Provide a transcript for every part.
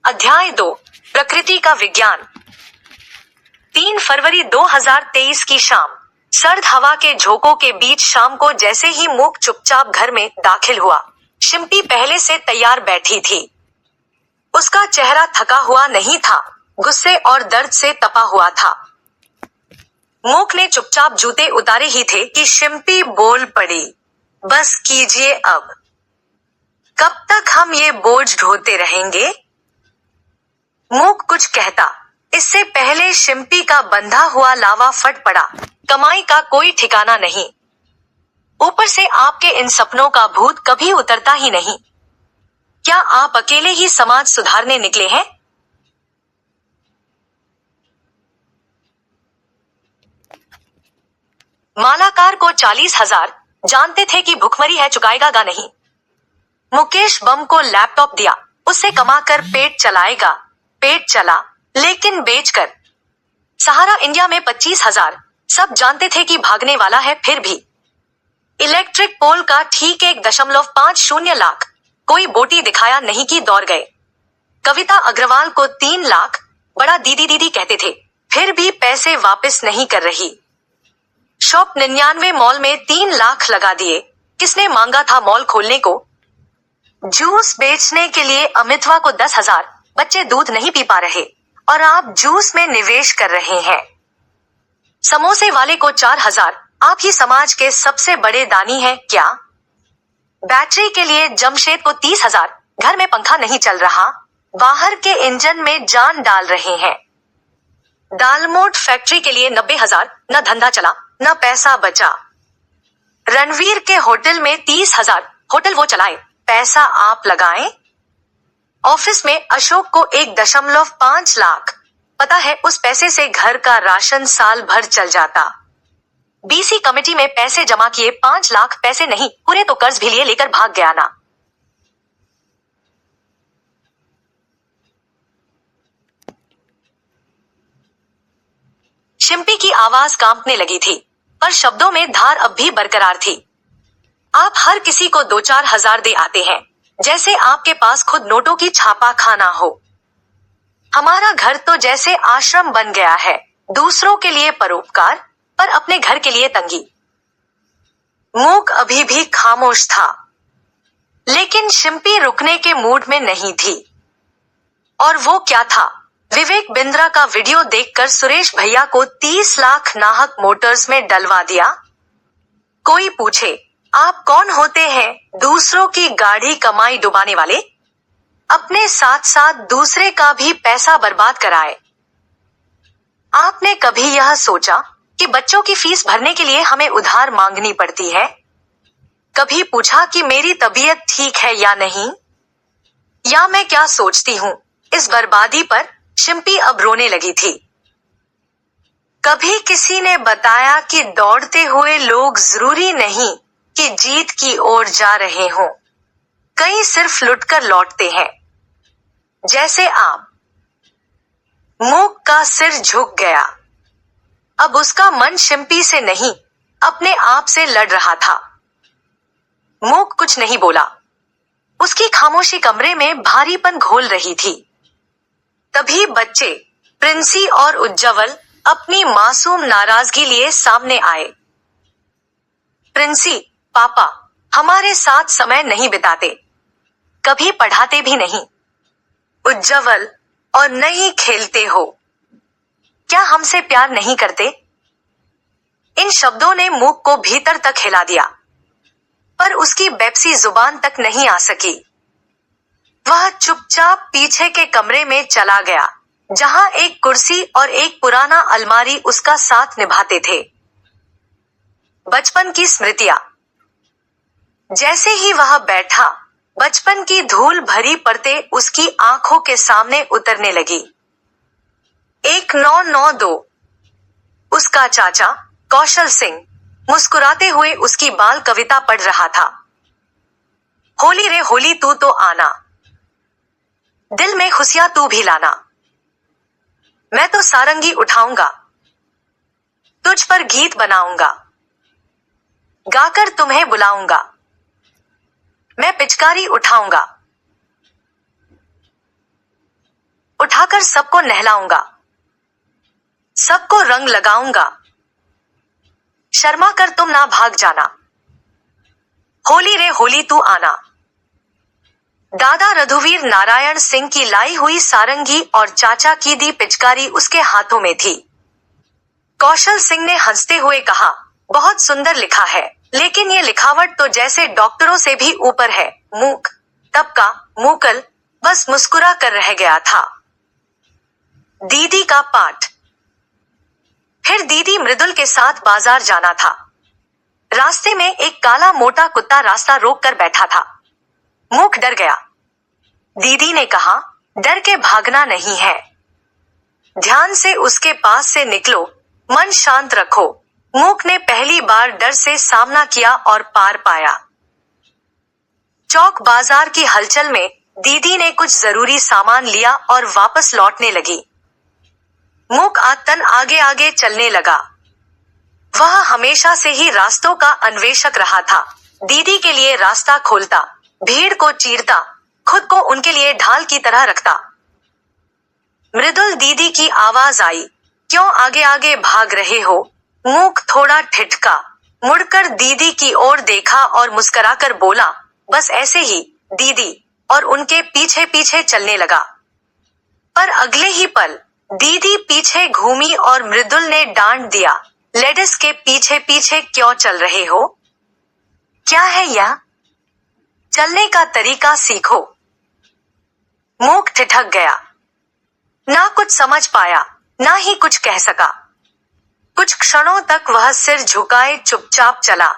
अध्याय 2 प्रकृति का विज्ञान। 3 फरवरी 2023 की शाम, सर्द हवा के झोंकों के बीच शाम को जैसे ही मूक चुपचाप घर में दाखिल हुआ, शिम्पी पहले से तैयार बैठी थी। उसका चेहरा थका हुआ नहीं था, गुस्से और दर्द से तपा हुआ था। मूक ने चुपचाप जूते उतारे ही थे कि शिम्पी बोल पड़ी, बस कीजिए अब। कब तक हम ये बोझ ढोते रहेंगे? मूक कुछ कहता, इससे पहले शिम्पी का बंधा हुआ लावा फट पड़ा। कमाई का कोई ठिकाना नहीं, ऊपर से आपके इन सपनों का भूत कभी उतरता ही नहीं। क्या आप अकेले ही समाज सुधारने निकले हैं? मालाकार को 40,000, जानते थे कि भुखमरी है, चुकाएगा नहीं। मुकेश बम को लैपटॉप दिया, उससे कमाकर पेट चलाएगा। पेट चला, लेकिन बेचकर। सहारा इंडिया में 25,000, सब जानते थे कि भागने वाला है, फिर भी। इलेक्ट्रिक पोल का ठीक 1.50 लाख, कोई बोटी दिखाया नहीं कि दौड़ गए। कविता अग्रवाल को 3 लाख, बड़ा दीदी दीदी कहते थे, फिर भी पैसे वापस नहीं कर रही। शॉप 99 मॉल में 3 लाख लगा दिए, किसने मांगा था मॉल खोलने को? जूस बेचने के लिए अमितवा को 10,000, बच्चे दूध नहीं पी पा रहे और आप जूस में निवेश कर रहे हैं। समोसे वाले को 4,000, आप ही समाज के सबसे बड़े दानी हैं क्या? बैटरी के लिए जमशेद को 30,000, घर में पंखा नहीं चल रहा, बाहर के इंजन में जान डाल रहे हैं। दालमोट फैक्ट्री के लिए 90,000, न धंधा चला न पैसा बचा। रणवीर के होटल में 30,000, होटल वो चलाए, पैसा आप लगाएं। ऑफिस में अशोक को 1.5 लाख, पता है उस पैसे से घर का राशन साल भर चल जाता। बीसी कमेटी में पैसे जमा किए 5 लाख, पैसे नहीं पूरे तो कर्ज भी लिए लेकर भाग गया ना। शिम्पी की आवाज कांपने लगी थी, पर शब्दों में धार अब भी बरकरार थी। आप हर किसी को 2-4 हजार दे आते हैं, जैसे आपके पास खुद नोटों की छापा खाना हो। हमारा घर तो जैसे आश्रम बन गया है, दूसरों के लिए परोपकार, पर अपने घर के लिए तंगी। मूक अभी भी खामोश था, लेकिन शिम्पी रुकने के मूड में नहीं थी। और वो क्या था? विवेक बिंद्रा का वीडियो देखकर सुरेश भैया को 30 लाख नाहक मोटर्स में डलवा दिया। कोई पूछे, आप कौन होते हैं? दूसरों की गाढ़ी कमाई डुबाने वाले, अपने साथ साथ दूसरे का भी पैसा बर्बाद कराए। आपने कभी यह सोचा कि बच्चों की फीस भरने के लिए हमें उधार मांगनी पड़ती है? कभी पूछा कि मेरी तबीयत ठीक है या नहीं? या मैं क्या सोचती हूँ इस बर्बादी पर? शिम्पी अब रोने लगी थी। कभी किसी ने बताया कि दौड़ते हुए लोग जरूरी नहीं कि जीत की ओर जा रहे हों, कई सिर्फ लुटकर लौटते हैं, जैसे आप। मूक का सिर झुक गया। अब उसका मन शिम्पी से नहीं, अपने आप से लड़ रहा था। मूक कुछ नहीं बोला, उसकी खामोशी कमरे में भारीपन घोल रही थी। तभी बच्चे प्रिंसी और उज्जवल अपनी मासूम नाराजगी लिए सामने आए। प्रिंसी, पापा हमारे साथ समय नहीं बिताते, कभी पढ़ाते भी नहीं। उज्जवल, और नहीं खेलते हो? क्या हमसे प्यार नहीं करते? इन शब्दों ने मूक को भीतर तक हिला दिया, पर उसकी बेपसी जुबान तक नहीं आ सकी। वह चुपचाप पीछे के कमरे में चला गया, जहां एक कुर्सी और एक पुराना अलमारी उसका साथ निभाते थे। बचपन की स्मृतियां। जैसे ही वह बैठा, बचपन की धूल भरी परतें उसकी आंखों के सामने उतरने लगी। 1992। उसका चाचा कौशल सिंह मुस्कुराते हुए उसकी बाल कविता पढ़ रहा था। होली रे होली तू तो आना, दिल में खुशियां तू भी लाना, मैं तो सारंगी उठाऊंगा, तुझ पर गीत बनाऊंगा, गाकर तुम्हें बुलाऊंगा, मैं पिचकारी उठाऊंगा। उठाकर सबको नहलाऊंगा, सबको रंग लगाऊंगा। शर्मा कर तुम ना भाग जाना, होली रे होली तू आना। दादा रघुवीर नारायण सिंह की लाई हुई सारंगी और चाचा की दी पिचकारी उसके हाथों में थी। कौशल सिंह ने हंसते हुए कहा, बहुत सुंदर लिखा है, लेकिन ये लिखावट तो जैसे डॉक्टरों से भी ऊपर है। मूक, तब का मूकल बस मुस्कुरा कर रह गया था। दीदी का पाठ। फिर दीदी मृदुल के साथ बाजार जाना था। रास्ते में एक काला मोटा कुत्ता रास्ता रोक कर बैठा था। मूक डर गया। दीदी ने कहा, डर के भागना नहीं है, ध्यान से उसके पास से निकलो, मन शांत रखो। मूक ने पहली बार डर से सामना किया और पार पाया। चौक बाजार की हलचल में दीदी ने कुछ जरूरी सामान लिया और वापस लौटने लगी। मूक आतन आगे आगे चलने लगा। वह हमेशा से ही रास्तों का अन्वेषक रहा था। दीदी के लिए रास्ता खोलता, भीड़ को चीरता, खुद को उनके लिए ढाल की तरह रखता। मृदुल दीदी की आवाज आई, क्यों आगे आगे भाग रहे हो? मूक थोड़ा ठिठका, मुड़कर दीदी की ओर देखा और मुस्कुराकर बोला, बस ऐसे ही दीदी, और उनके पीछे पीछे चलने लगा। पर अगले ही पल दीदी पीछे घूमी और मृदुल ने डांट दिया, लेडीज के पीछे पीछे क्यों चल रहे हो? क्या है यह? चलने का तरीका सीखो। मूक ठिठक गया, ना कुछ समझ पाया, ना ही कुछ कह सका। कुछ क्षणों तक वह सिर झुकाए चुपचाप चला,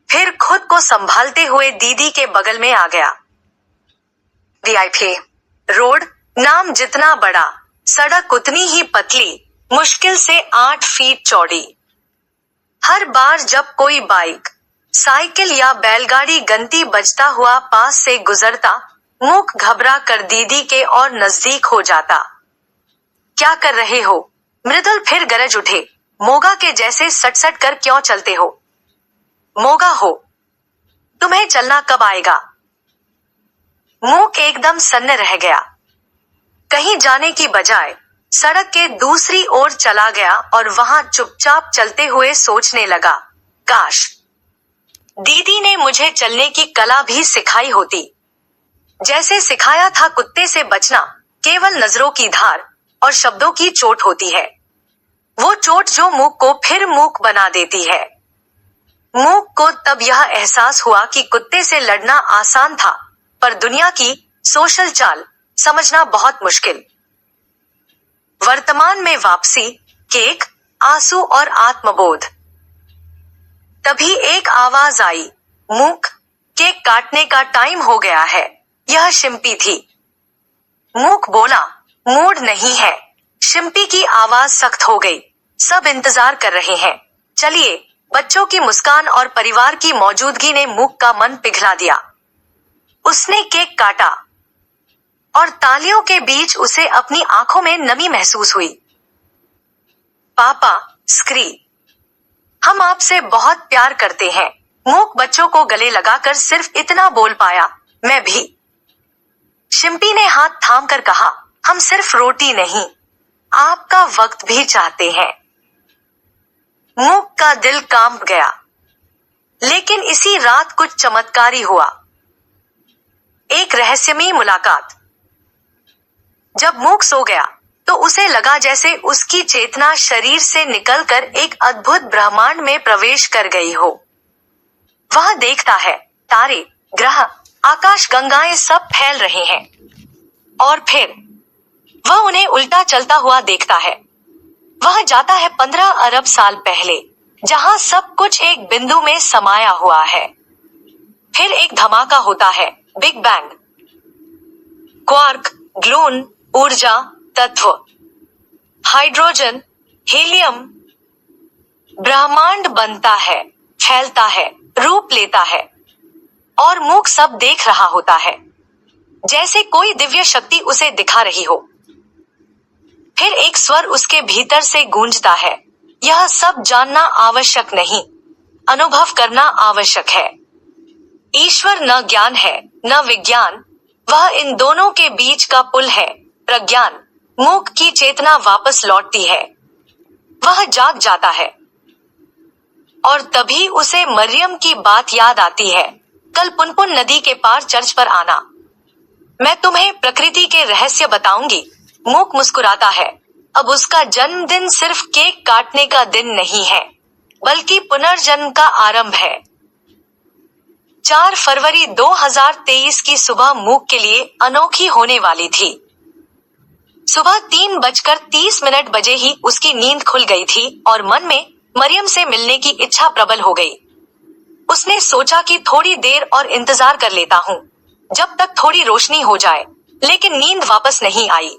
फिर खुद को संभालते हुए दीदी के बगल में आ गया। वीआईपी रोड, नाम जितना बड़ा, सड़क उतनी ही पतली, मुश्किल से 8 फीट चौड़ी। हर बार जब कोई बाइक, साइकिल या बैलगाड़ी गंती बजता हुआ पास से गुजरता, मूक घबरा कर दीदी के और नजदीक हो जाता। क्या कर रहे हो? मृदुल फिर गरज उठे, मोगा के जैसे सटसट कर क्यों चलते हो? मोगा हो, तुम्हें चलना कब आएगा? मूक एकदम सन्न रह गया। कहीं जाने की बजाय सड़क के दूसरी ओर चला गया और वहां चुपचाप चलते हुए सोचने लगा, काश दीदी ने मुझे चलने की कला भी सिखाई होती। जैसे सिखाया था कुत्ते से बचना केवल नजरों की धार और शब्दों की चोट होती है, वो चोट जो मूक को फिर मूक बना देती है। मूक को तब यह एहसास हुआ कि कुत्ते से लड़ना आसान था, पर दुनिया की सोशल चाल समझना बहुत मुश्किल। वर्तमान में वापसी, केक, आंसू और आत्मबोध। तभी एक आवाज आई, मूक, केक काटने का टाइम हो गया है। यह शिम्पी थी। मूक बोला, मूड नहीं है। शिम्पी की आवाज सख्त हो गई, सब इंतजार कर रहे हैं, चलिए। बच्चों की मुस्कान और परिवार की मौजूदगी ने मूक का मन पिघला दिया। उसने केक काटा और तालियों के बीच उसे अपनी आंखों में नमी महसूस हुई। पापा, स्क्री, हम आपसे बहुत प्यार करते हैं। मूक बच्चों को गले लगाकर सिर्फ इतना बोल पाया, मैं भी। शिम्पी ने हाथ थाम कर कहा, हम सिर्फ रोटी नहीं, आपका वक्त भी चाहते हैं। मूक का दिल कांप गया। लेकिन इसी रात कुछ चमत्कारी हुआ। एक रहस्यमयी मुलाकात। जब मूक सो गया तो उसे लगा जैसे उसकी चेतना शरीर से निकलकर एक अद्भुत ब्रह्मांड में प्रवेश कर गई हो। वह देखता है, तारे, ग्रह, आकाश गंगाएं सब फैल रहे हैं। और फिर वह उन्हें उल्टा चलता हुआ देखता है। वह जाता है 15 अरब साल पहले, जहां सब कुछ एक बिंदु में समाया हुआ है। फिर एक धमाका होता है, बिग बैंग। क्वार्क, ग्लून, ऊर्जा तत्व, हाइड्रोजन, हीलियम। ब्रह्मांड बनता है, फैलता है, रूप लेता है, और मूक सब देख रहा होता है, जैसे कोई दिव्य शक्ति उसे दिखा रही हो। फिर एक स्वर उसके भीतर से गूंजता है, यह सब जानना आवश्यक नहीं, अनुभव करना आवश्यक है। ईश्वर न ज्ञान है, न विज्ञान, वह इन दोनों के बीच का पुल है, प्रज्ञान। मूक की चेतना वापस लौटती है। वह जाग जाता है और तभी उसे मरियम की बात याद आती है, कल पुनपुन नदी के पार चर्च पर आना, मैं तुम्हें प्रकृति के रहस्य बताऊंगी। मूक मुस्कुराता है। अब उसका जन्मदिन सिर्फ केक काटने का दिन नहीं है, बल्कि पुनर्जन्म का आरंभ है। 4 फरवरी 2023 की सुबह मूक के लिए अनोखी होने वाली थी। सुबह 3:30 बजे ही उसकी नींद खुल गई थी और मन में मरियम से मिलने की इच्छा प्रबल हो गई। उसने सोचा कि थोड़ी देर और इंतजार कर लेता हूँ, जब तक थोड़ी रोशनी हो जाए, लेकिन नींद वापस नहीं आई।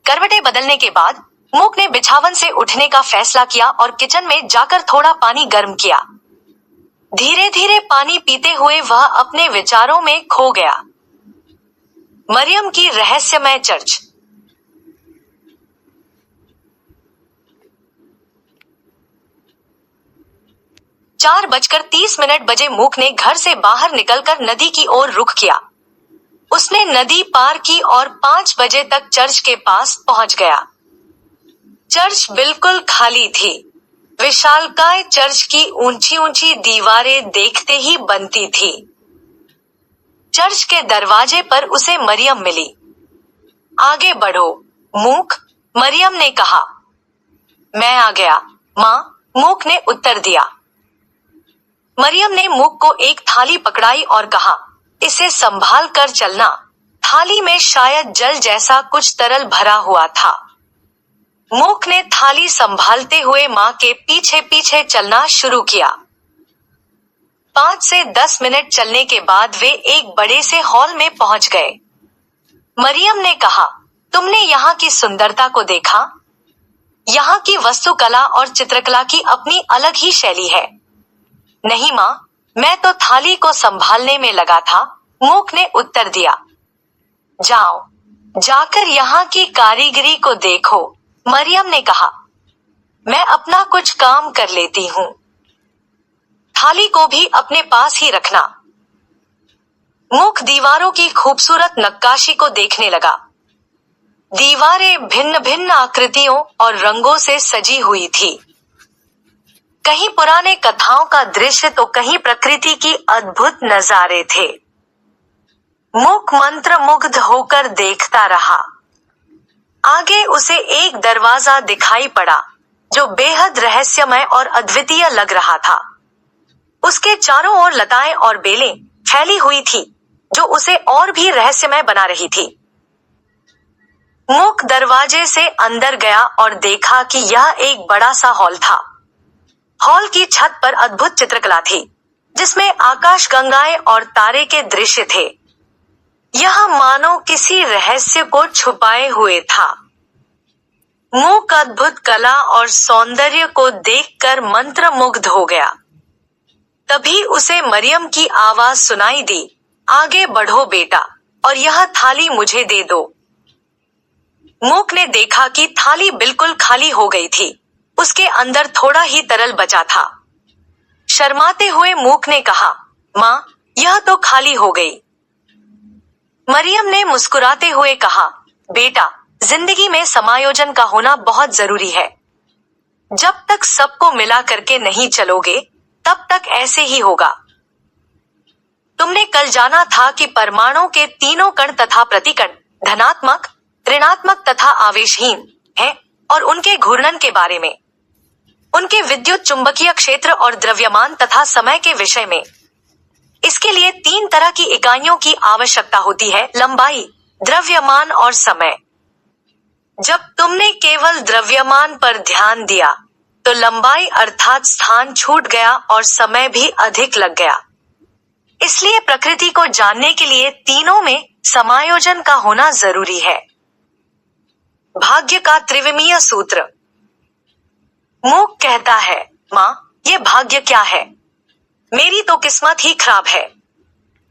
करवटें बदलने के बाद मूक ने बिछावन से उठने का फैसला किया और किचन में जाकर थोड़ा पानी गर्म किया। धीरे धीरे पानी पीते हुए वह अपने विचारों में खो गया। मरियम की रहस्यमय चर्च। 4:30 बजे मूक ने घर से बाहर निकलकर नदी की ओर रुख किया। उसने नदी पार की और 5 बजे तक चर्च के पास पहुंच गया। चर्च बिल्कुल खाली थी। विशालकाय चर्च की ऊंची ऊंची दीवारें देखते ही बनती थी। चर्च के दरवाजे पर उसे मरियम मिली। आगे बढ़ो, मूक, मरियम ने कहा। मैं आ गया, माँ, मूक ने उत्तर दिया। मरियम ने मूक को एक थाली पकड़ाई और कहा, इसे संभाल कर चलना। थाली में शायद जल जैसा कुछ तरल भरा हुआ था। मूक ने थाली संभालते हुए माँ के पीछे पीछे चलना शुरू किया। 5 से 10 मिनट चलने के बाद वे एक बड़े से हॉल में पहुंच गए। मरियम ने कहा, तुमने यहाँ की सुंदरता को देखा? यहाँ की वास्तुकला और चित्रकला की अपनी अलग ही शैली है। नहीं माँ, मैं तो थाली को संभालने में लगा था, मूक ने उत्तर दिया। जाओ, जाकर यहाँ की कारीगरी को देखो, मरियम ने कहा। मैं अपना कुछ काम कर लेती हूँ। थाली को भी अपने पास ही रखना। मूक दीवारों की खूबसूरत नक्काशी को देखने लगा। दीवारें भिन्न भिन्न आकृतियों और रंगों से सजी हुई थी। कहीं पुराने कथाओं का दृश्य तो कहीं प्रकृति की अद्भुत नजारे थे। मूक मंत्रमुग्ध होकर देखता रहा। आगे उसे एक दरवाजा दिखाई पड़ा, जो बेहद रहस्यमय और अद्वितीय लग रहा था। उसके चारों ओर लताएं और बेलें फैली हुई थी, जो उसे और भी रहस्यमय बना रही थी। मूक दरवाजे से अंदर गया और देखा कि यह एक बड़ा सा हॉल था। हॉल की छत पर अद्भुत चित्रकला थी, जिसमें आकाशगंगाएं और तारे के दृश्य थे। यह मानो किसी रहस्य को छुपाए हुए था। मूक अद्भुत कला और सौंदर्य को देखकर मंत्रमुग्ध हो गया। तभी उसे मरियम की आवाज सुनाई दी, आगे बढ़ो बेटा, और यह थाली मुझे दे दो। मूक ने देखा कि थाली बिल्कुल खाली हो गई थी। उसके अंदर थोड़ा ही तरल बचा था। शर्माते हुए मूक ने कहा, माँ, यह तो खाली हो गई। मरियम ने मुस्कुराते हुए कहा, बेटा, जिंदगी में समायोजन का होना बहुत जरूरी है। जब तक सबको मिला करके नहीं चलोगे, तब तक ऐसे ही होगा। तुमने कल जाना था कि परमाणु के तीनों कण तथा प्रतिकण धनात्मक, ऋणात्मक तथा आवेशहीन हैं, और उनके घूर्णन के बारे में, उनके विद्युत चुंबकीय क्षेत्र और द्रव्यमान तथा समय के विषय में। इसके लिए 3 तरह की इकाइयों की आवश्यकता होती है, लंबाई, द्रव्यमान और समय। जब तुमने केवल द्रव्यमान पर ध्यान दिया, तो लंबाई अर्थात स्थान छूट गया और समय भी अधिक लग गया। इसलिए प्रकृति को जानने के लिए तीनों में समायोजन का होना जरूरी है। भाग्य का त्रिविमीय सूत्र। मूक कहता है, माँ, ये भाग्य क्या है? मेरी तो किस्मत ही खराब है।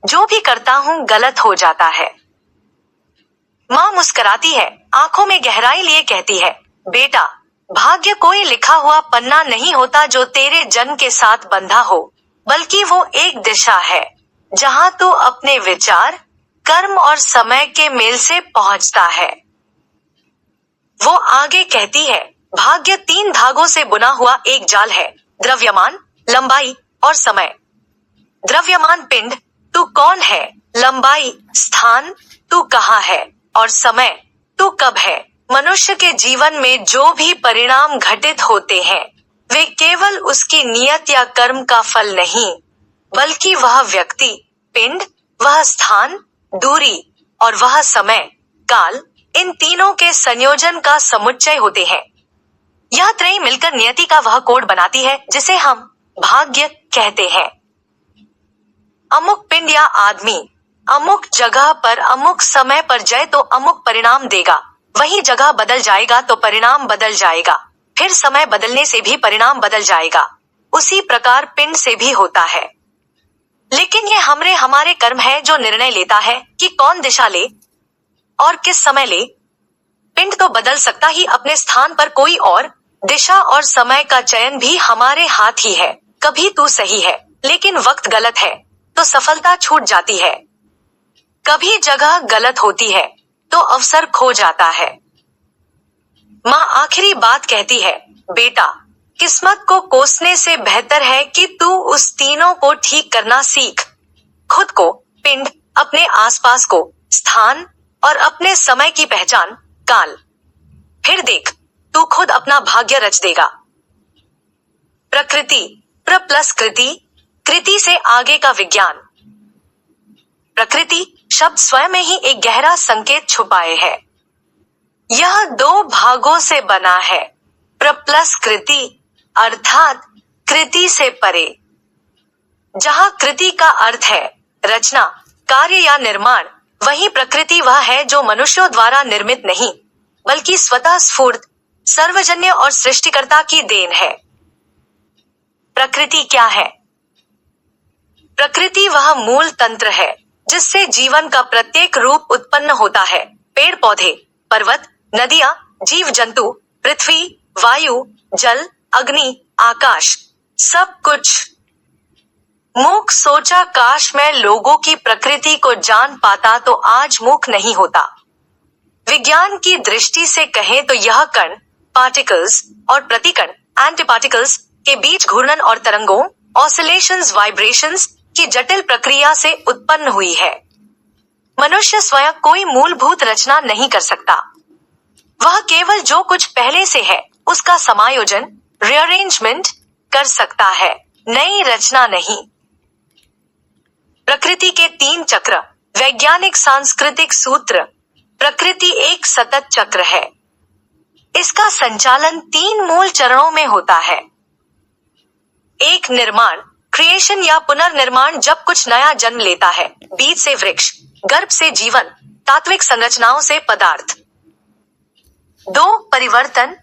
जो भी करता हूँ गलत हो जाता है। माँ मुस्कुराती है, आंखों में गहराई लिए कहती है, बेटा, भाग्य कोई लिखा हुआ पन्ना नहीं होता जो तेरे जन्म के साथ बंधा हो, बल्कि वो एक दिशा है, जहाँ तू अपने विचार, कर्म और समय के मेल से पहुँचता है। वो आगे कहती है, भाग्य 3 धागों से बुना हुआ एक जाल है, द्रव्यमान, लंबाई और समय। द्रव्यमान पिंड, तू कौन है, लंबाई स्थान, तू कहाँ है, और समय, तू कब है। मनुष्य के जीवन में जो भी परिणाम घटित होते हैं वे केवल उसकी नियत या कर्म का फल नहीं, बल्कि वह व्यक्ति, पिंड, वह स्थान, दूरी और वह समय, काल, इन तीनों के संयोजन का समुच्चय होते हैं। यह त्रय मिलकर नियति का वह कोड बनाती है जिसे हम भाग्य कहते हैं। अमुक पिंड या आदमी अमुक जगह पर अमुक समय पर जाए तो अमुक परिणाम देगा, वही जगह बदल जाएगा तो परिणाम बदल जाएगा, फिर समय बदलने से भी परिणाम बदल जाएगा। उसी प्रकार पिंड से भी होता है। लेकिन ये हमारे कर्म है जो निर्णय लेता है कि कौन दिशा ले और किस समय ले। पिंड तो बदल सकता ही अपने स्थान पर कोई और, दिशा और समय का चयन भी हमारे हाथ ही है। कभी तू सही है लेकिन वक्त गलत है तो सफलता छूट जाती है, कभी जगह गलत होती है तो अवसर खो जाता है। माँ आखिरी बात कहती है, बेटा, किस्मत को कोसने से बेहतर है कि तू उस तीनों को ठीक करना सीख। खुद को, पिंड, अपने आसपास को, स्थान और अपने समय की पहचान, काल। फिर देख, तू खुद अपना भाग्य रच देगा। प्रकृति, प्र प्लस कृति, कृति से आगे का विज्ञान। प्रकृति शब्द स्वयं में ही एक गहरा संकेत छुपाए है। यह 2 भागों से बना है, प्र प्लस कृति अर्थात कृति से परे। जहां कृति का अर्थ है रचना, कार्य या निर्माण, वही प्रकृति वह है जो मनुष्यों द्वारा निर्मित नहीं, बल्कि स्वतः स्फूर्त, सर्वजन्य और सृष्टिकर्ता की देन है। प्रकृति क्या है? प्रकृति वह मूल तंत्र है जिससे जीवन का प्रत्येक रूप उत्पन्न होता है। पेड़ पौधे, पर्वत, नदियां, जीव जंतु, पृथ्वी, वायु, जल, अग्नि, आकाश, सब कुछ। मूक सोचा काश मैं लोगों की प्रकृति को जान पाता तो आज मूक नहीं होता। विज्ञान की दृष्टि से कहें तो यह कण, पार्टिकल्स और प्रतिकण, एंटीपार्टिकल्स के बीच घूर्णन और तरंगों, ऑसिलेशंस, वाइब्रेशंस की जटिल प्रक्रिया से उत्पन्न हुई है। मनुष्य स्वयं कोई मूलभूत रचना नहीं कर सकता। वह केवल जो कुछ पहले से है उसका समायोजन, रीअरेंजमेंट कर सकता है, नई रचना नहीं। प्रकृति के 3 चक्र, वैज्ञानिक सांस्कृतिक सूत्र। प्रकृति एक सतत चक्र है। इसका संचालन 3 मूल चरणों में होता है। एक, निर्माण, क्रिएशन या पुनर्निर्माण, जब कुछ नया जन्म लेता है, बीज से वृक्ष, गर्भ से जीवन, तात्विक संरचनाओं से पदार्थ। 2, परिवर्तन,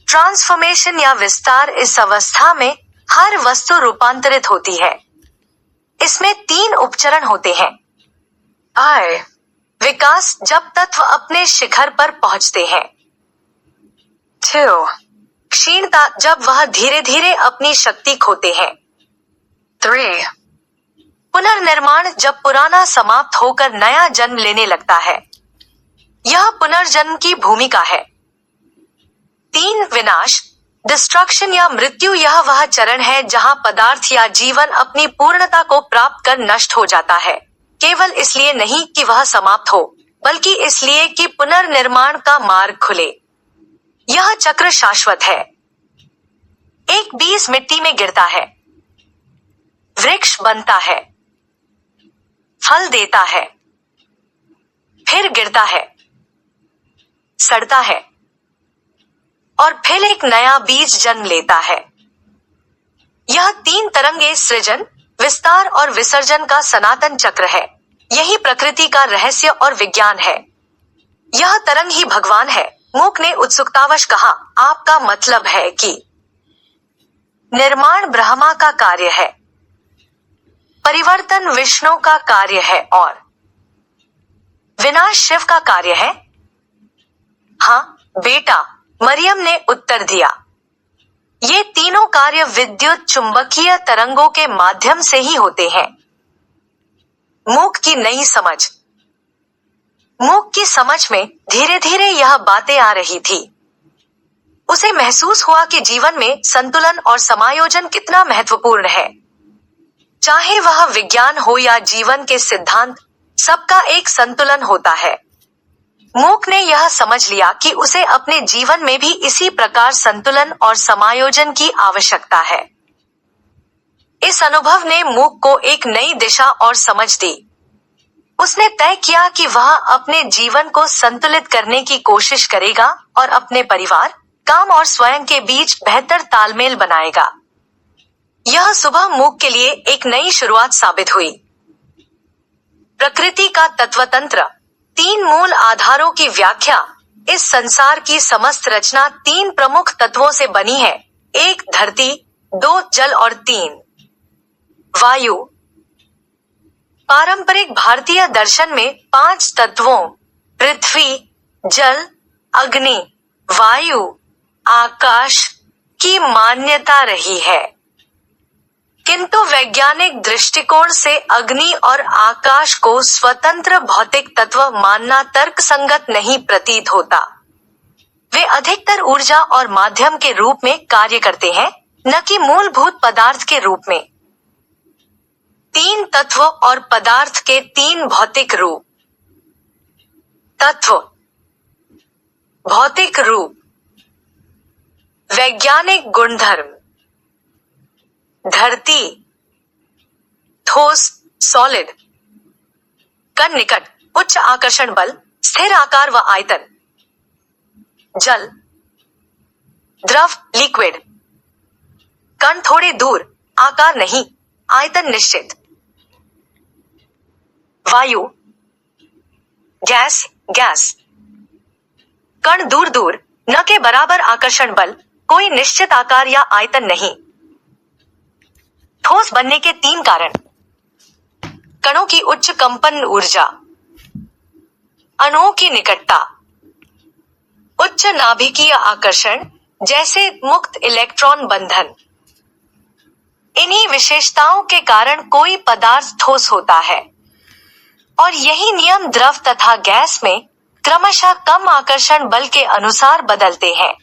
ट्रांसफॉर्मेशन या विस्तार। इस अवस्था में हर वस्तु रूपांतरित होती है। इसमें 3 उपचरण होते हैं। आय, विकास, जब तत्व अपने शिखर पर पहुंचते हैं। 2, क्षीणता, जब वह धीरे धीरे अपनी शक्ति खोते हैं। 3, पुनर्निर्माण, जब पुराना समाप्त होकर नया जन्म लेने लगता है। यह पुनर्जन्म की भूमिका है। 3, विनाश, डिस्ट्रक्शन या मृत्यु, यह वह चरण है जहां पदार्थ या जीवन अपनी पूर्णता को प्राप्त कर नष्ट हो जाता है, केवल इसलिए नहीं कि वह समाप्त हो, बल्कि इसलिए कि पुनर्निर्माण का मार्ग खुले। यह चक्र शाश्वत है। एक बीज मिट्टी में गिरता है, वृक्ष बनता है, फल देता है, फिर गिरता है, सड़ता है और फिर एक नया बीज जन्म लेता है। यह 3 तरंगे सृजन, विस्तार और विसर्जन का सनातन चक्र है। यही प्रकृति का रहस्य और विज्ञान है। यह तरंग ही भगवान है। मूक ने उत्सुकतावश कहा, आपका मतलब है कि निर्माण ब्रह्मा का कार्य है, परिवर्तन विष्णु का कार्य है और विनाश शिव का कार्य है? हाँ बेटा, मरियम ने उत्तर दिया। ये तीनों कार्य विद्युत चुंबकीय तरंगों के माध्यम से ही होते हैं। मूक की नई समझ। मूक की समझ में धीरे धीरे यह बातें आ रही थी। उसे महसूस हुआ कि जीवन में संतुलन और समायोजन कितना महत्वपूर्ण है। चाहे वह विज्ञान हो या जीवन के सिद्धांत, सबका एक संतुलन होता है। मूक ने यह समझ लिया कि उसे अपने जीवन में भी इसी प्रकार संतुलन और समायोजन की आवश्यकता है। इस अनुभव ने मूक को एक नई दिशा और समझ दी। उसने तय किया कि वह अपने जीवन को संतुलित करने की कोशिश करेगा और अपने परिवार, काम और स्वयं के बीच बेहतर तालमेल बनाएगा। यह सुबह मूक के लिए एक नई शुरुआत साबित हुई। प्रकृति का तत्वतंत्र, 3 मूल आधारों की व्याख्या। इस संसार की समस्त रचना 3 प्रमुख तत्वों से बनी है, 1 धरती, 2 जल और 3 वायु। पारंपरिक भारतीय दर्शन में 5 तत्वों पृथ्वी, जल, अग्नि, वायु, आकाश की मान्यता रही है। किंतु वैज्ञानिक दृष्टिकोण से अग्नि और आकाश को स्वतंत्र भौतिक तत्व मानना तर्कसंगत नहीं प्रतीत होता। वे अधिकतर ऊर्जा और माध्यम के रूप में कार्य करते हैं, न कि मूलभूत पदार्थ के रूप में। 3 तत्व और पदार्थ के 3 भौतिक रूप। तत्व, भौतिक रूप, वैज्ञानिक गुणधर्म। धरती, ठोस, सॉलिड, कण निकट, उच्च आकर्षण बल, स्थिर आकार व आयतन। जल, द्रव, लिक्विड, कण थोड़े दूर, आकार नहीं, आयतन निश्चित। वायु, गैस, गैस, कण दूर दूर, न के बराबर आकर्षण बल, कोई निश्चित आकार या आयतन नहीं। ठोस बनने के 3 कारण। कणों की उच्च कंपन ऊर्जा, अणुओं की निकटता, उच्च नाभिकीय आकर्षण जैसे मुक्त इलेक्ट्रॉन बंधन। इन्हीं विशेषताओं के कारण कोई पदार्थ ठोस होता है और यही नियम द्रव तथा गैस में क्रमशः कम आकर्षण बल के अनुसार बदलते हैं।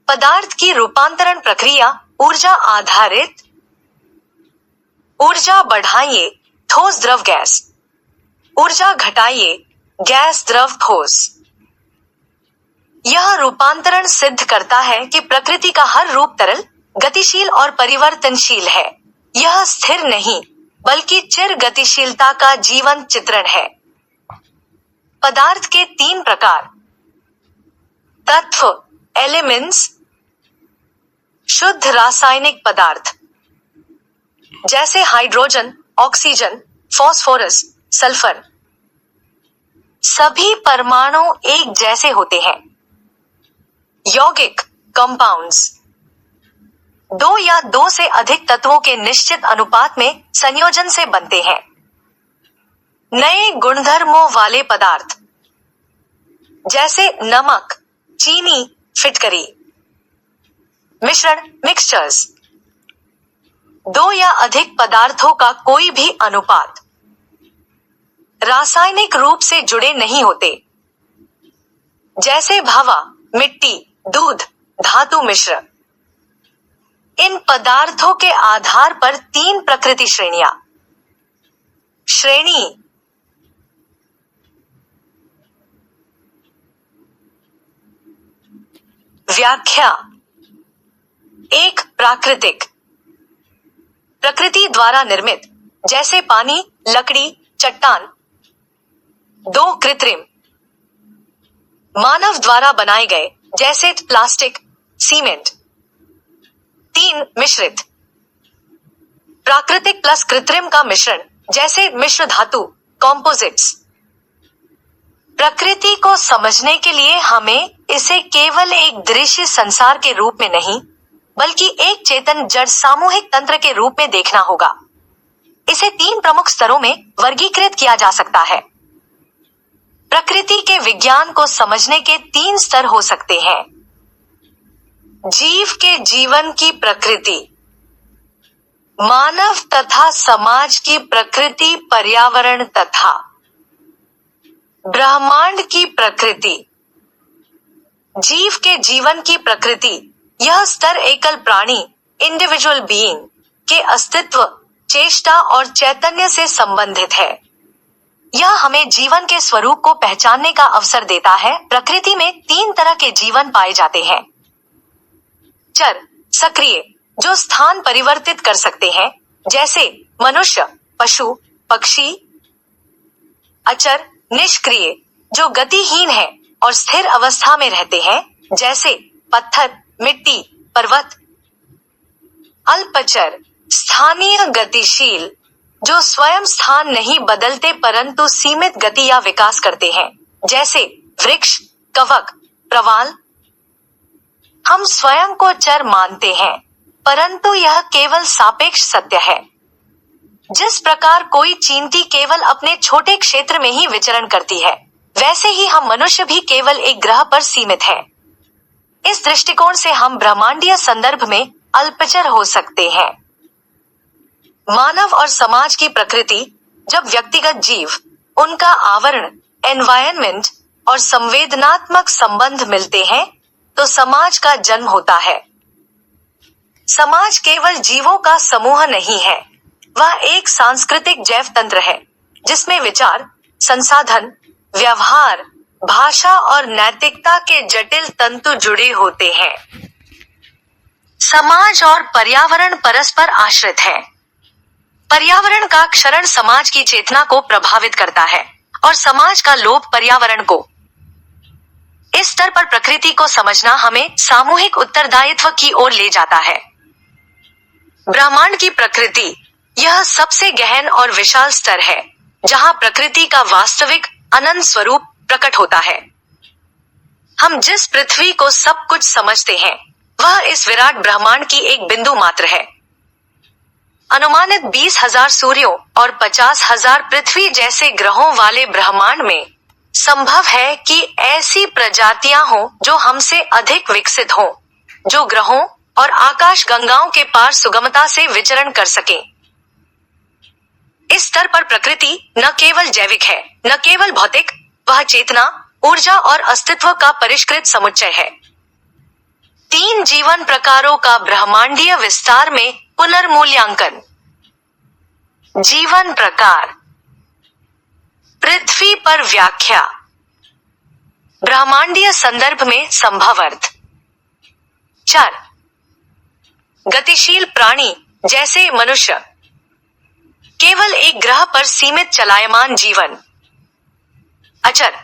पदार्थ की रूपांतरण प्रक्रिया ऊर्जा आधारित। ऊर्जा बढ़ाइए, ठोस द्रव गैस। ऊर्जा घटाइए, गैस द्रव ठोस। यह रूपांतरण सिद्ध करता है कि प्रकृति का हर रूप तरल, गतिशील और परिवर्तनशील है। यह स्थिर नहीं, बल्कि चिर गतिशीलता का जीवंत चित्रण है। पदार्थ के 3 प्रकार। तत्व, एलिमेंट्स, शुद्ध रासायनिक पदार्थ जैसे हाइड्रोजन, ऑक्सीजन, फास्फोरस, सल्फर। सभी परमाणु एक जैसे होते हैं। यौगिक, कंपाउंड्स, 2 या 2 से अधिक तत्वों के निश्चित अनुपात में संयोजन से बनते हैं। नए गुणधर्मों वाले पदार्थ जैसे नमक, चीनी, फिटकरी। मिश्रण, मिक्सचर्स, 2 या अधिक पदार्थों का कोई भी अनुपात रासायनिक रूप से जुड़े नहीं होते, जैसे भावा, मिट्टी, दूध, धातु मिश्र। इन पदार्थों के आधार पर 3 प्रकृति श्रेणियां। श्रेणी, व्याख्या। 1 प्राकृतिक, प्रकृति द्वारा निर्मित, जैसे पानी, लकड़ी, चट्टान। 2 कृत्रिम, मानव द्वारा बनाए गए, जैसे प्लास्टिक, सीमेंट। 3 मिश्रित, प्राकृतिक प्लस कृत्रिम का मिश्रण, जैसे मिश्र धातु, कॉम्पोजिट्स। प्रकृति को समझने के लिए हमें इसे केवल एक दृश्य संसार के रूप में नहीं, बल्कि एक चेतन जड़ सामूहिक तंत्र के रूप में देखना होगा। इसे 3 प्रमुख स्तरों में वर्गीकृत किया जा सकता है। प्रकृति के विज्ञान को समझने के 3 स्तर हो सकते हैं। जीव के जीवन की प्रकृति, मानव तथा समाज की प्रकृति, पर्यावरण तथा ब्रह्मांड की प्रकृति। जीव के जीवन की प्रकृति, यह स्तर एकल प्राणी इंडिविजुअल बीइंग के अस्तित्व, चेष्टा और चैतन्य से संबंधित है। यह हमें जीवन के स्वरूप को पहचानने का अवसर देता है। प्रकृति में 3 तरह के जीवन पाए जाते हैं। चर, सक्रिय, जो स्थान परिवर्तित कर सकते हैं, जैसे मनुष्य, पशु, पक्षी। अचर, निष्क्रिय, जो गतिहीन है और स्थिर अवस्था में रहते हैं, जैसे पत्थर, मिट्टी, पर्वत। अल्पचर, स्थानीय गतिशील, जो स्वयं स्थान नहीं बदलते परंतु सीमित गति या विकास करते हैं, जैसे वृक्ष, कवक, प्रवाल। हम स्वयं को चर मानते हैं, परंतु यह केवल सापेक्ष सत्य है। जिस प्रकार कोई चींटी केवल अपने छोटे क्षेत्र में ही विचरण करती है, वैसे ही हम मनुष्य भी केवल एक ग्रह पर सीमित हैं। इस दृष्टिकोण से हम ब्रह्मांडीय संदर्भ में अल्पचर हो सकते हैं। मानव और समाज की प्रकृति, जब व्यक्तिगत जीव, उनका आवरण, एनवायरनमेंट और संवेदनात्मक संबंध मिलते हैं, तो समाज का जन्म होता है। समाज केवल जीवों का समूह नहीं है, वह एक सांस्कृतिक जैव तंत्र है, जिसमें विचार, संसाधन, व्यवहार, भाषा और नैतिकता के जटिल तंतु जुड़े होते हैं। समाज और पर्यावरण परस्पर आश्रित हैं। पर्यावरण का क्षरण समाज की चेतना को प्रभावित करता है और समाज का लोभ पर्यावरण को। इस स्तर पर प्रकृति को समझना हमें सामूहिक उत्तरदायित्व की ओर ले जाता है। ब्रह्मांड की प्रकृति, यह सबसे गहन और विशाल स्तर है, जहां प्रकृति का वास्तविक अनंत स्वरूप प्रकट होता है। हम जिस पृथ्वी को सब कुछ समझते हैं, वह इस विराट ब्रह्मांड की एक बिंदु मात्र है। अनुमानित 20,000 सूर्यों और 50,000 पृथ्वी जैसे ग्रहों वाले ब्रह्मांड में संभव है कि ऐसी प्रजातियां हों जो हमसे अधिक विकसित हों, जो ग्रहों और आकाश गंगाओं के पार सुगमता से विचरण कर सकें। इस स्तर पर प्रकृति न केवल जैविक है, न केवल भौतिक, वह चेतना, ऊर्जा और अस्तित्व का परिष्कृत समुच्चय है। 3 जीवन प्रकारों का ब्रह्मांडीय विस्तार में पुनर्मूल्यांकन। जीवन प्रकार, पृथ्वी पर व्याख्या, ब्रह्मांडीय संदर्भ में संभव अर्थ। 4, गतिशील प्राणी जैसे मनुष्य, केवल एक ग्रह पर सीमित चलायमान जीवन। अचर,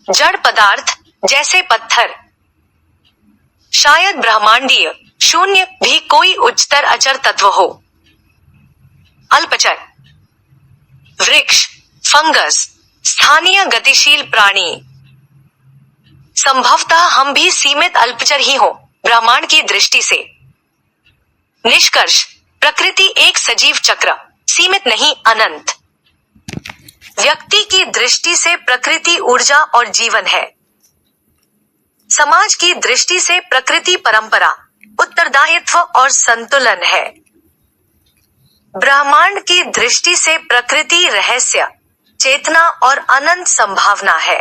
जड़ पदार्थ जैसे पत्थर। शायद ब्रह्मांडीय शून्य भी कोई उच्चतर अचर तत्व हो। अल्पचर, वृक्ष, फंगस, स्थानीय गतिशील प्राणी। संभवतः हम भी सीमित अल्पचर ही हो ब्रह्मांड की दृष्टि से। निष्कर्ष, प्रकृति एक सजीव चक्र, सीमित नहीं अनंत। व्यक्ति की दृष्टि से प्रकृति ऊर्जा और जीवन है। समाज की दृष्टि से प्रकृति परंपरा, उत्तरदायित्व और संतुलन है। ब्रह्मांड की दृष्टि से प्रकृति रहस्य, चेतना और अनंत संभावना है।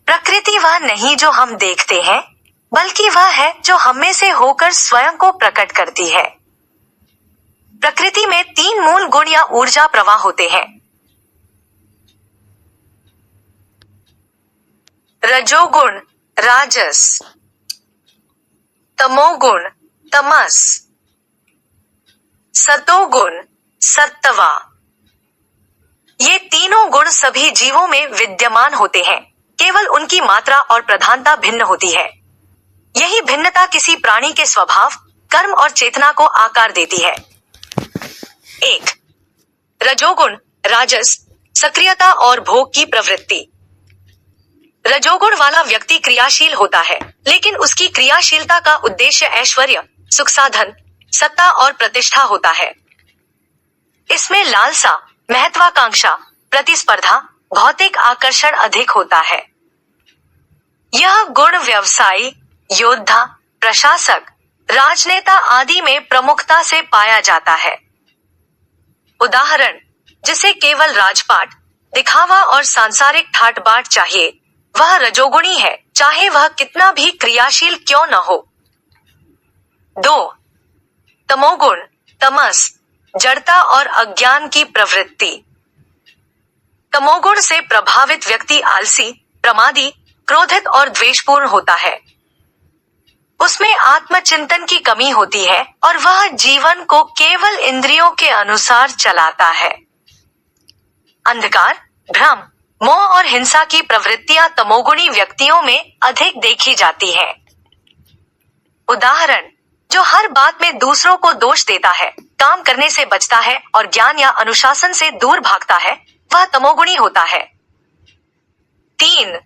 प्रकृति वह नहीं जो हम देखते हैं, बल्कि वह है जो हम में से होकर स्वयं को प्रकट करती है। प्रकृति में 3 मूल गुण या ऊर्जा प्रवाह होते हैं। रजोगुण, राजस, तमोगुण, तमस, सतोगुण, सत्तवा। ये तीनों गुण सभी जीवों में विद्यमान होते हैं, केवल उनकी मात्रा और प्रधानता भिन्न होती है। यही भिन्नता किसी प्राणी के स्वभाव, कर्म और चेतना को आकार देती है। 1. रजोगुण, राजस, सक्रियता और भोग की प्रवृत्ति। रजोगुण वाला व्यक्ति क्रियाशील होता है, लेकिन उसकी क्रियाशीलता का उद्देश्य ऐश्वर्य, सुख साधन, सत्ता और प्रतिष्ठा होता है। इसमें लालसा, महत्वाकांक्षा, प्रतिस्पर्धा, भौतिक आकर्षण अधिक होता है। यह गुण व्यवसायी, योद्धा, प्रशासक, राजनेता आदि में प्रमुखता से पाया जाता है। उदाहरण, जिसे केवल राजपाट, दिखावा और सांसारिक ठाट बाट चाहिए, वह रजोगुणी है, चाहे वह कितना भी क्रियाशील क्यों न हो। 2. तमोगुण, तमस, जड़ता और अज्ञान की प्रवृत्ति। तमोगुण से प्रभावित व्यक्ति आलसी, प्रमादी, क्रोधित और द्वेषपूर्ण होता है। उसमें आत्मचिंतन की कमी होती है और वह जीवन को केवल इंद्रियों के अनुसार चलाता है। अंधकार, भ्रम, मोह और हिंसा की प्रवृत्तियां तमोगुणी व्यक्तियों में अधिक देखी जाती हैं। उदाहरण, जो हर बात में दूसरों को दोष देता है, काम करने से बचता है और ज्ञान या अनुशासन से दूर भागता है, वह तमोगुणी होता है। 3.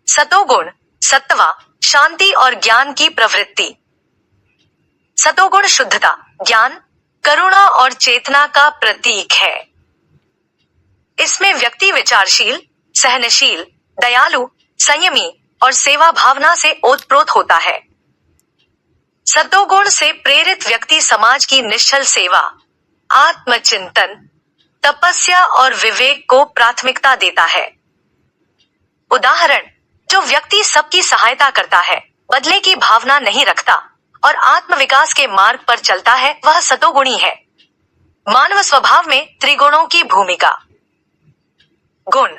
सतोगुण, सत्वा, शांति और ज्ञान की प्रवृत्ति। सतोगुण शुद्धता, ज्ञान, करुणा और चेतना का प्रतीक है। इसमें व्यक्ति विचारशील, सहनशील, दयालु, संयमी और सेवा भावना से ओतप्रोत होता है। सतोगुण से प्रेरित व्यक्ति समाज की निश्चल सेवा, आत्मचिंतन, तपस्या और विवेक को प्राथमिकता देता है। उदाहरण, जो व्यक्ति सबकी सहायता करता है, बदले की भावना नहीं रखता और आत्मविकास के मार्ग पर चलता है, वह सतोगुणी है। मानव स्वभाव में त्रिगुणों की भूमिका। गुण,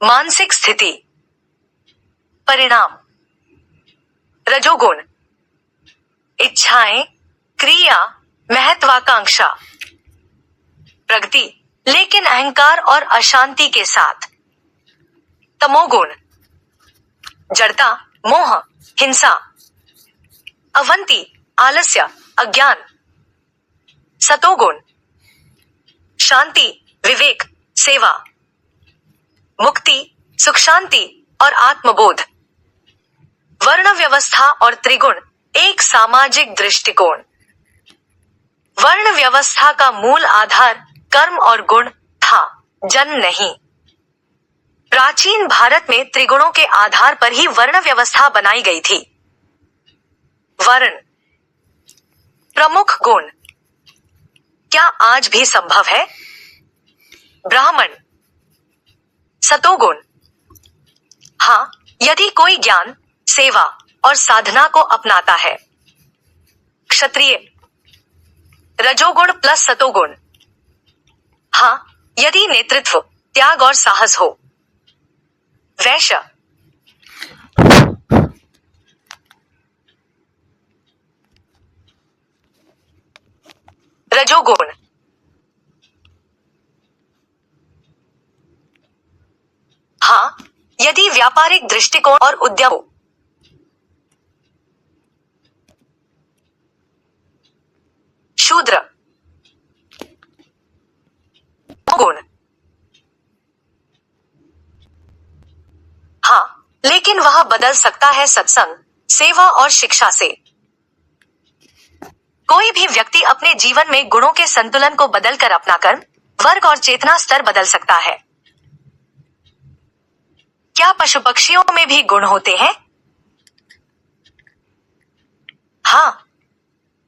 मानसिक स्थिति। परिणाम, रजोगुण, इच्छाएं, क्रिया, महत्वाकांक्षा, प्रगति, लेकिन अहंकार और अशांति के साथ। तमोगुण, जड़ता, मोह, हिंसा, अवंती, आलस्य, अज्ञान। सतोगुण, शांति, विवेक, सेवा, मुक्ति, सुख शांति और आत्मबोध। वर्ण व्यवस्था और त्रिगुण, एक सामाजिक दृष्टिकोण। वर्ण व्यवस्था का मूल आधार कर्म और गुण था, जन्म नहीं। प्राचीन भारत में त्रिगुणों के आधार पर ही वर्ण व्यवस्था बनाई गई थी। वर्ण, प्रमुख गुण, क्या आज भी संभव है? ब्राह्मण, सतोगुण, हाँ, यदि कोई ज्ञान, सेवा और साधना को अपनाता है। क्षत्रिय, रजोगुण प्लस सतोगुण, हाँ, यदि नेतृत्व, त्याग और साहस हो। वैश्य, रजोगुण, हाँ, यदि व्यापारिक दृष्टिकोण और उद्यम हो। शूद्र, गुण, हाँ, लेकिन वह बदल सकता है सत्संग, सेवा और शिक्षा से। कोई भी व्यक्ति अपने जीवन में गुणों के संतुलन को बदलकर अपना कर्म, वर्ग और चेतना स्तर बदल सकता है। क्या पशु पक्षियों में भी गुण होते हैं? हाँ,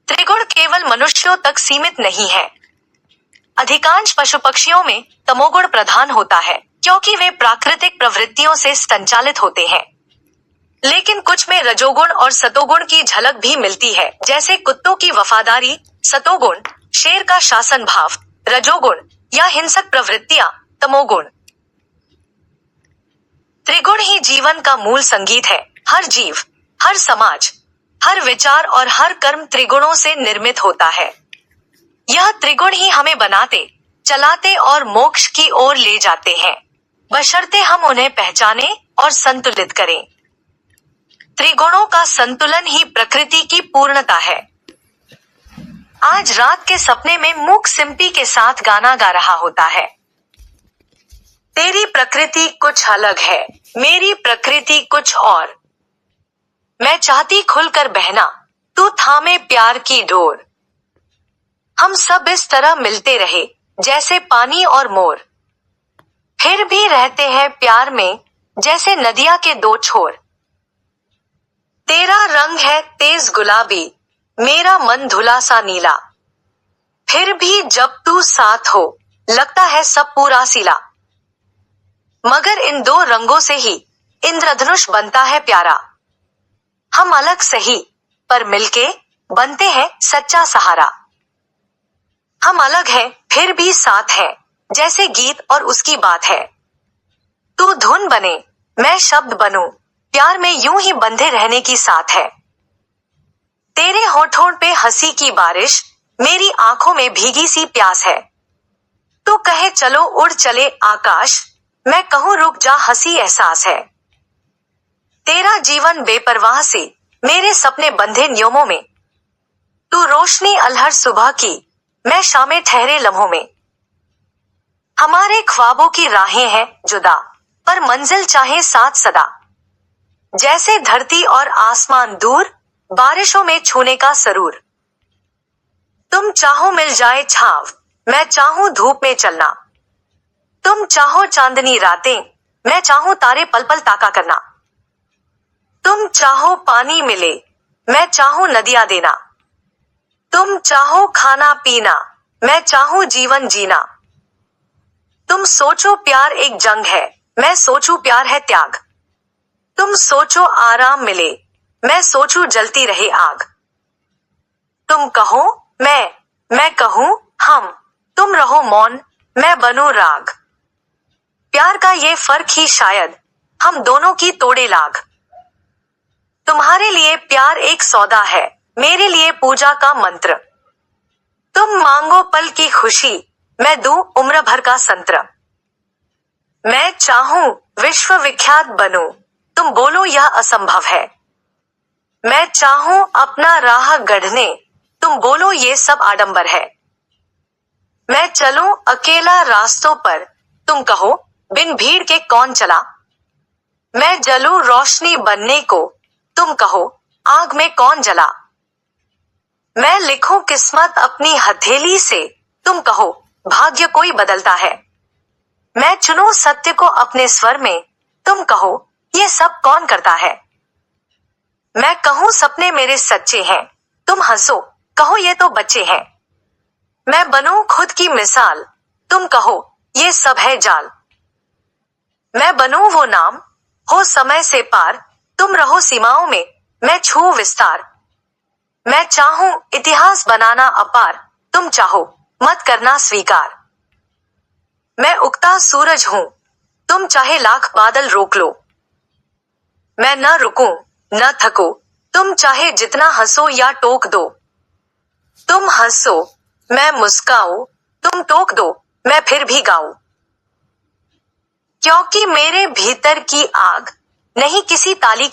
त्रिगुण केवल मनुष्यों तक सीमित नहीं है। अधिकांश पशु पक्षियों में तमोगुण प्रधान होता है, क्योंकि वे प्राकृतिक प्रवृत्तियों से संचालित होते हैं। लेकिन कुछ में रजोगुण और सतोगुण की झलक भी मिलती है, जैसे कुत्तों की वफादारी, सतोगुण, शेर का शासन भाव, रजोगुण, या हिंसक प्रवृत्तियां, तमोगुण। त्रिगुण ही जीवन का मूल संगीत है। हर जीव, हर समाज, हर विचार और हर कर्म त्रिगुणों से निर्मित होता है। यह त्रिगुण ही हमें बनाते, चलाते और मोक्ष की ओर ले जाते हैं, बशर्ते हम उन्हें पहचाने और संतुलित करें। त्रिगुणों का संतुलन ही प्रकृति की पूर्णता है। आज रात के सपने में मूक सिंपी के साथ गाना गा रहा होता है। तेरी प्रकृति कुछ अलग है, मेरी प्रकृति कुछ और। मैं चाहती खुलकर बहना, तू थामे प्यार की डोर। हम सब इस तरह मिलते रहे, जैसे पानी और मोर। फिर भी रहते हैं प्यार में, जैसे नदिया के दो छोर। तेरा रंग है तेज गुलाबी, मेरा मन धुला सा नीला। फिर भी जब तू साथ हो, लगता है सब पूरा सीला। मगर इन दो रंगों से ही इंद्रधनुष बनता है प्यारा। हम अलग सही पर मिलके बनते हैं सच्चा सहारा। हम अलग हैं फिर भी साथ हैं, जैसे गीत और उसकी बात है। तू धुन बने मैं शब्द बनूं, प्यार में यूं ही बंधे रहने की साथ है। तेरे होठों पे हंसी की बारिश, मेरी आंखों में भीगी सी प्यास है। तू कहे चलो उड़ चले आकाश, मैं कहूं रुक जा हंसी एहसास है। तेरा जीवन बेपरवाह से मेरे सपने बंधे नियमों में। तू रोशनी अलहर सुबह की, मैं शामें ठहरे लम्हों में। हमारे ख्वाबों की राहें हैं जुदा, पर मंजिल चाहे साथ सदा। जैसे धरती और आसमान दूर, बारिशों में छूने का सरूर। तुम चाहो मिल जाए छाव, मैं चाहूं धूप में चलना। तुम चाहो चांदनी रातें, मैं चाहूं तारे पल पल ताका करना। तुम चाहो पानी मिले, मैं चाहूं नदियां देना। तुम चाहो खाना पीना, मैं चाहूं जीवन जीना। तुम सोचो प्यार एक जंग है, मैं सोचूं प्यार है त्याग। तुम सोचो आराम मिले, मैं सोचूं जलती रहे आग। तुम कहो मैं कहूं हम, तुम रहो मौन, मैं बनूं राग। प्यार का ये फर्क ही शायद हम दोनों की तोड़े लाग। तुम्हारे लिए प्यार एक सौदा है, मेरे लिए पूजा का मंत्र। तुम मांगो पल की खुशी, मैं दूं उम्र भर का संत्र। मैं चाहूं विश्व विख्यात बनूं, तुम बोलो यह असंभव है। मैं चाहूं अपना राह गढ़ने, तुम बोलो ये सब आडंबर है। मैं चलूं अकेला रास्तों पर, तुम कहो बिन भीड़ के कौन चला। मैं जलूं रोशनी बनने को, तुम कहो आग में कौन जला। मैं लिखूं किस्मत अपनी हथेली से, तुम कहो भाग्य कोई बदलता है। मैं चुनूं सत्य को अपने स्वर में, तुम कहो ये सब कौन करता है। मैं कहूं सपने मेरे सच्चे हैं, तुम हंसो कहो ये तो बच्चे हैं। मैं बनूं खुद की मिसाल, तुम कहो ये सब है जाल। मैं बनूं वो नाम हो समय से पार, तुम रहो सीमाओं में, मैं छूं विस्तार। मैं चाहूं इतिहास बनाना अपार, तुम चाहो मत करना स्वीकार। मैं उगता सूरज हूं, तुम चाहे लाख बादल रोक लो। मैं न रुकूं न थको, तुम चाहे जितना हंसो या टोक दो। तुम हंसो मैं मुस्काऊं, तुम टोक दो मैं फिर भी गाऊं। क्योंकि मेरे भीतर की आग नहीं किसी ताली की